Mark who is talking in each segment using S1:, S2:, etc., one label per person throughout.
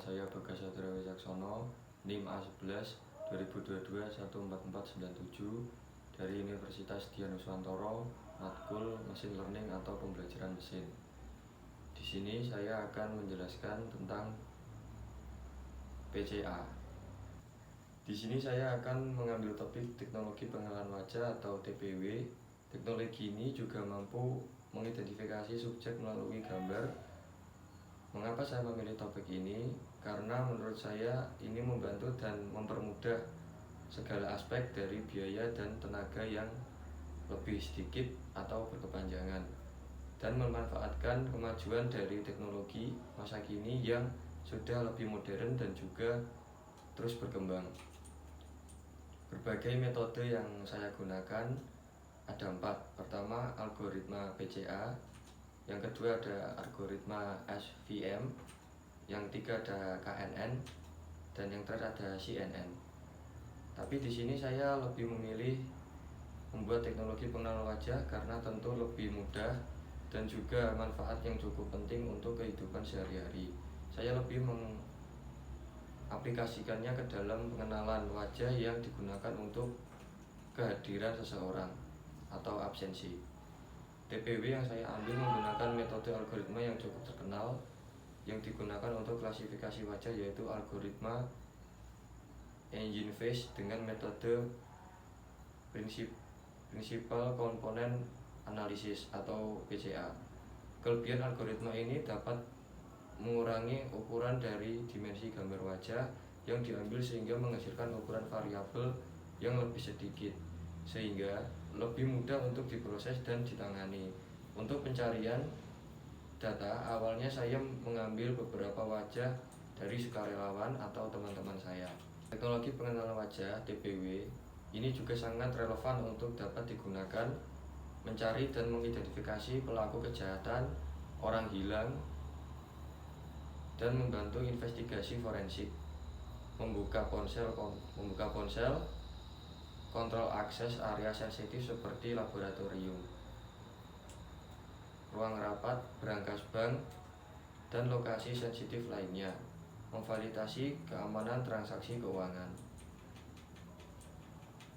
S1: saya Bagas Satria Wicaksono, NIM A11 2022 14497 dari Universitas Dianuswantoro, Matkul Mesin Learning atau Pembelajaran Mesin. Di sini saya akan menjelaskan tentang PCA. Di sini saya akan mengambil topik teknologi pengenalan wajah atau TPW. Teknologi ini juga mampu mengidentifikasi subjek melalui gambar. Mengapa saya memilih topik ini? Karena menurut saya ini membantu dan mempermudah segala aspek dari biaya dan tenaga yang lebih sedikit atau berkepanjangan, dan memanfaatkan kemajuan dari teknologi masa kini yang sudah lebih modern dan juga terus berkembang. Berbagai metode yang saya gunakan ada 4. Pertama, algoritma PCA. Yang kedua ada algoritma SVM. Yang ketiga ada KNN, dan yang terakhir ada CNN. Tapi di sini saya lebih memilih membuat teknologi pengenalan wajah karena tentu lebih mudah dan juga manfaat yang cukup penting untuk kehidupan sehari-hari. Saya lebih mengaplikasikannya ke dalam pengenalan wajah yang digunakan untuk kehadiran seseorang atau absensi. TPW yang saya ambil menggunakan metode algoritma yang cukup terkenal yang digunakan untuk klasifikasi wajah, yaitu algoritma Engine Face dengan metode Principal Component Analysis atau PCA. Kelebihan algoritma ini dapat mengurangi ukuran dari dimensi gambar wajah yang diambil sehingga menghasilkan ukuran variabel yang lebih sedikit, sehingga lebih mudah untuk diproses dan ditangani. Untuk pencarian data, awalnya saya mengambil beberapa wajah dari sukarelawan atau teman-teman saya. Teknologi pengenalan wajah TPW ini juga sangat relevan untuk dapat digunakan mencari dan mengidentifikasi pelaku kejahatan, orang hilang, dan membantu investigasi forensik, membuka ponsel, kontrol akses area sensitif seperti laboratorium, ruang rapat, brankas bank, dan lokasi sensitif lainnya, memvalidasi keamanan transaksi keuangan.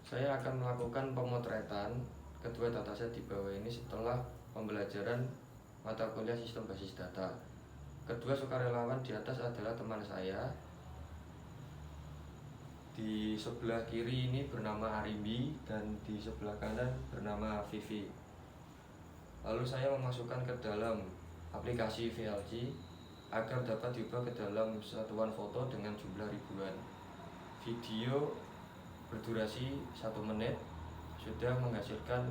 S1: Saya akan melakukan pemotretan kedua dataset di bawah ini setelah pembelajaran mata kuliah sistem basis data. Kedua sukarelawan di atas adalah teman saya. Di sebelah kiri ini bernama Arimbi dan di sebelah kanan bernama Vivi. Lalu saya memasukkan ke dalam aplikasi VLC agar dapat diubah ke dalam satuan foto dengan jumlah ribuan. Video berdurasi 1 menit sudah menghasilkan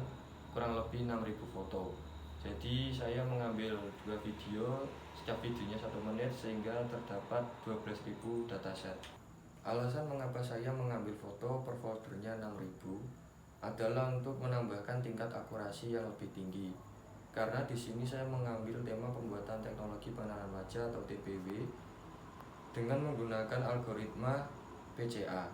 S1: kurang lebih 6.000 foto. Jadi saya mengambil 2 video, setiap videonya 1 menit sehingga terdapat 12.000 dataset. Alasan mengapa saya mengambil foto per foldernya 6.000 adalah untuk menambahkan tingkat akurasi yang lebih tinggi. Karena di sini saya mengambil tema pembuatan teknologi pengenalan wajah atau TPW dengan menggunakan algoritma PCA.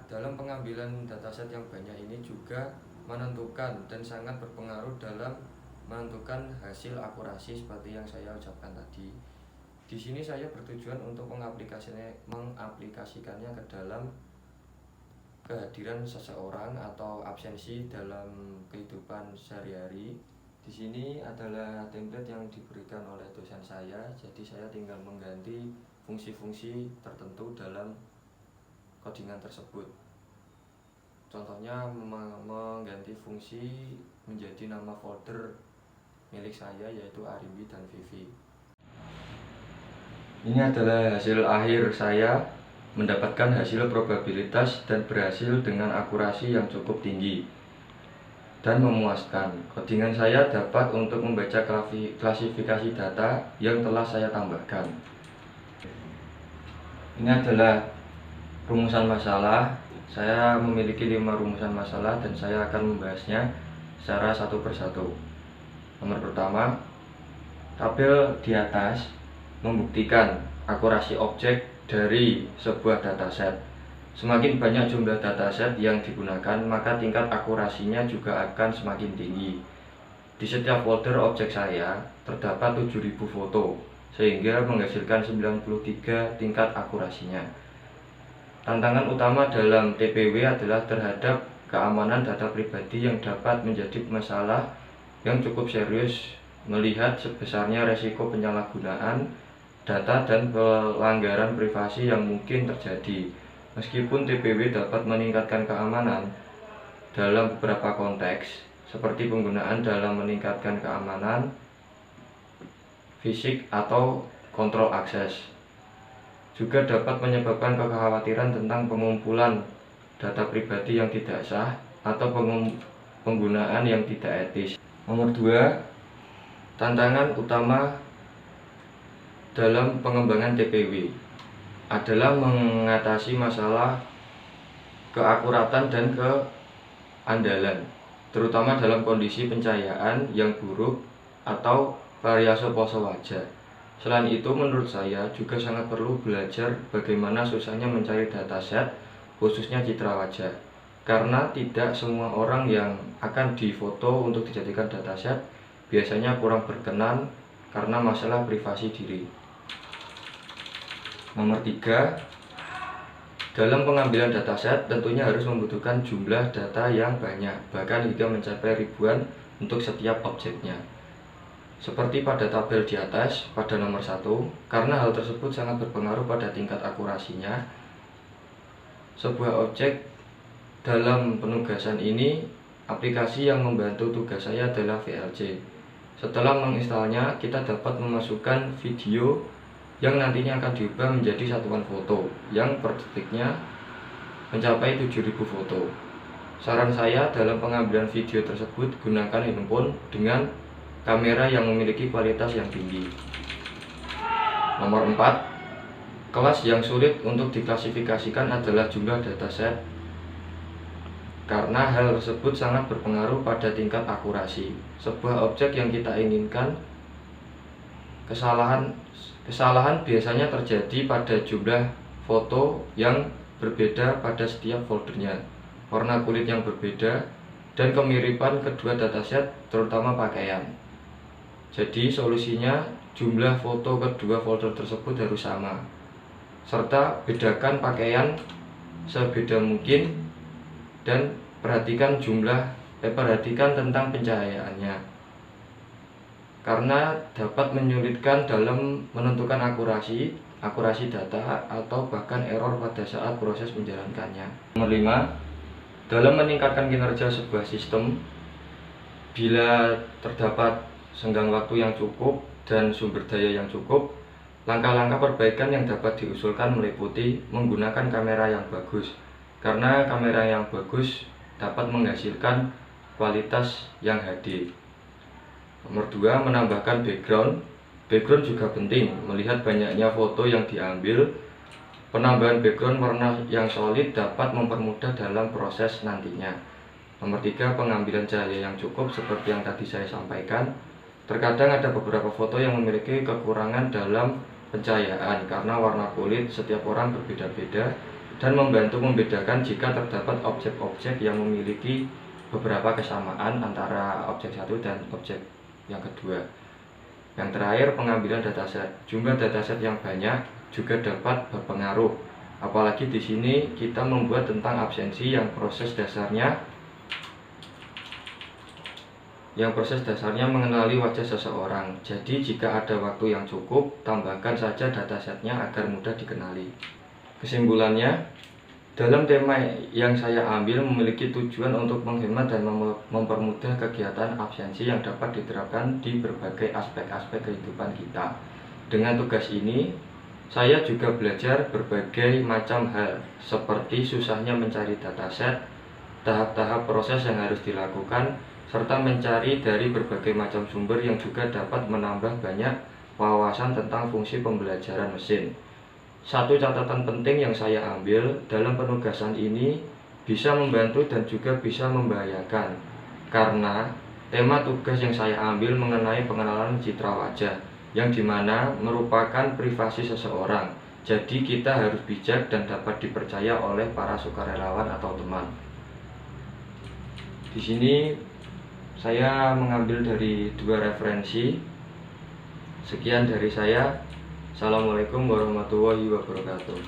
S1: Dalam pengambilan dataset yang banyak ini juga menentukan dan sangat berpengaruh dalam menentukan hasil akurasi seperti yang saya ucapkan tadi. Di sini saya bertujuan untuk mengaplikasikannya ke dalam kehadiran seseorang atau absensi dalam kehidupan sehari-hari. Di sini adalah template yang diberikan oleh dosen saya, jadi saya tinggal mengganti fungsi-fungsi tertentu dalam codingan tersebut. Contohnya mengganti fungsi menjadi nama folder milik saya, yaitu Arimbi dan Vivi. Ini adalah hasil akhir saya mendapatkan hasil probabilitas dan berhasil dengan akurasi yang cukup tinggi dan memuaskan. Codingan saya dapat untuk membaca klasifikasi data yang telah saya tambahkan. Ini adalah rumusan masalah. Saya memiliki 5 rumusan masalah dan saya akan membahasnya secara satu persatu. Nomor pertama, tabel di atas membuktikan akurasi objek dari sebuah dataset. Semakin banyak jumlah dataset yang digunakan, maka tingkat akurasinya juga akan semakin tinggi. Di setiap folder objek saya terdapat 7.000 foto, sehingga menghasilkan 93 tingkat akurasinya. Tantangan utama dalam TPW adalah terhadap keamanan data pribadi yang dapat menjadi masalah yang cukup serius melihat sebesarnya resiko penyalahgunaan data dan pelanggaran privasi yang mungkin terjadi. Meskipun TPW dapat meningkatkan keamanan dalam beberapa konteks, seperti penggunaan dalam meningkatkan keamanan fisik atau kontrol akses, juga dapat menyebabkan kekhawatiran tentang pengumpulan data pribadi yang tidak sah atau penggunaan yang tidak etis. Nomor 2, tantangan utama dalam pengembangan TPW adalah mengatasi masalah keakuratan dan keandalan, terutama dalam kondisi pencahayaan yang buruk atau variasi pose wajah. Selain itu, menurut saya juga sangat perlu belajar bagaimana susahnya mencari dataset, khususnya citra wajah. Karena tidak semua orang yang akan difoto untuk dijadikan dataset biasanya kurang berkenan karena masalah privasi diri. Nomor 3, dalam pengambilan dataset tentunya harus membutuhkan jumlah data yang banyak, bahkan hingga mencapai ribuan untuk setiap objeknya. Seperti pada tabel di atas pada nomor 1, karena hal tersebut sangat berpengaruh pada tingkat akurasinya. Sebuah objek dalam penugasan ini, aplikasi yang membantu tugas saya adalah VLC. Setelah menginstalnya, kita dapat memasukkan video yang nantinya akan diubah menjadi satuan foto yang per detiknya mencapai 7.000 foto. Saran saya dalam pengambilan video tersebut, gunakan handphone dengan kamera yang memiliki kualitas yang tinggi. Nomor 4, kelas yang sulit untuk diklasifikasikan adalah jumlah dataset, karena hal tersebut sangat berpengaruh pada tingkat akurasi. Sebuah objek yang kita inginkan, kesalahan biasanya terjadi pada jumlah foto yang berbeda pada setiap foldernya, warna kulit yang berbeda, dan kemiripan kedua dataset, terutama pakaian. Jadi solusinya, jumlah foto kedua folder tersebut harus sama, serta bedakan pakaian sebeda mungkin, dan perhatikan tentang pencahayaannya, karena dapat menyulitkan dalam menentukan akurasi data atau bahkan error pada saat proses menjalankannya. Nomor 5, dalam meningkatkan kinerja sebuah sistem, bila terdapat senggang waktu yang cukup dan sumber daya yang cukup, langkah-langkah perbaikan yang dapat diusulkan meliputi menggunakan kamera yang bagus, karena kamera yang bagus dapat menghasilkan kualitas yang HD. Nomor 2, menambahkan background. Background juga penting, melihat banyaknya foto yang diambil. Penambahan background warna yang solid dapat mempermudah dalam proses nantinya. Nomor 3, pengambilan cahaya yang cukup seperti yang tadi saya sampaikan. Terkadang ada beberapa foto yang memiliki kekurangan dalam pencahayaan karena warna kulit setiap orang berbeda-beda, dan membantu membedakan jika terdapat objek-objek yang memiliki beberapa kesamaan antara objek satu dan objek yang kedua. Yang terakhir, pengambilan dataset. Jumlah dataset yang banyak juga dapat berpengaruh, apalagi di sini kita membuat tentang absensi yang proses dasarnya mengenali wajah seseorang. Jadi jika ada waktu yang cukup, tambahkan saja datasetnya agar mudah dikenali. Kesimpulannya, dalam tema yang saya ambil memiliki tujuan untuk menghemat dan mempermudah kegiatan absensi yang dapat diterapkan di berbagai aspek-aspek kehidupan kita. Dengan tugas ini, saya juga belajar berbagai macam hal, seperti susahnya mencari dataset, tahap-tahap proses yang harus dilakukan, serta mencari dari berbagai macam sumber yang juga dapat menambah banyak wawasan tentang fungsi pembelajaran mesin. Satu catatan penting yang saya ambil dalam penugasan ini, bisa membantu dan juga bisa membahayakan, karena tema tugas yang saya ambil mengenai pengenalan citra wajah, yang dimana merupakan privasi seseorang. Jadi kita harus bijak dan dapat dipercaya oleh para sukarelawan atau teman. Di sini saya mengambil dari 2 referensi. Sekian dari saya. Assalamualaikum warahmatullahi wabarakatuh.